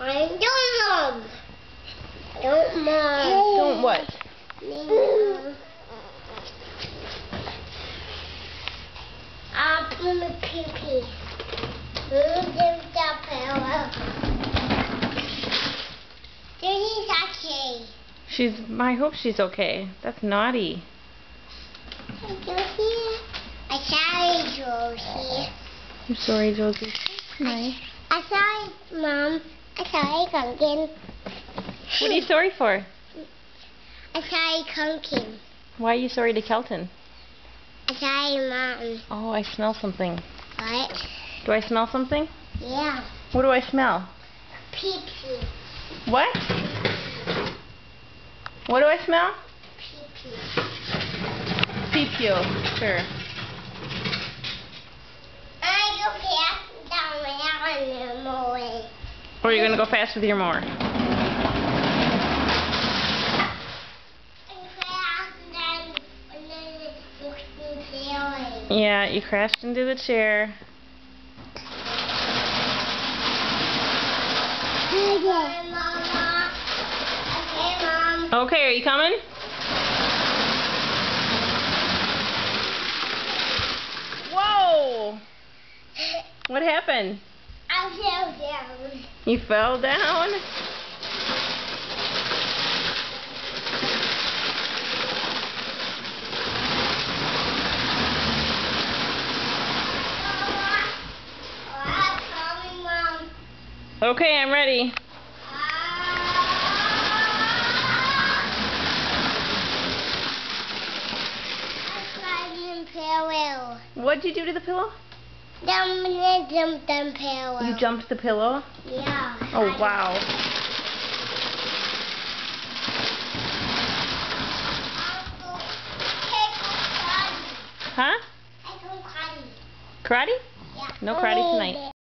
I don't know. Don't mom. Don't what? I'm a pee-pee. Who's the pillow? She's okay. I hope she's okay. That's naughty. Josie. I'm sorry, Josie. I'm sorry, Josie. Nice. I'm sorry, Mom. I'm sorry, Pumpkin. What are you sorry for? I'm sorry, Pumpkin. Why are you sorry to Kelton? I'm sorry, Mom. Oh, I smell something. What? Do I smell something? Yeah. What do I smell? Pee-pee. What? What do I smell? Pee-pee. Pee-pee. Sure. I go fast down the mower. Or you're going to go fast with your mower? Yeah, you crashed into the chair. Okay, Mama. Okay, Mom. Okay, are you coming? Whoa! What happened? I fell down. You fell down? Okay, I'm ready. What'd you do to the pillow? I jumped on pillow. You jumped the pillow? Yeah. Oh, wow. Huh? I go karate. Karate? Yeah. No karate tonight.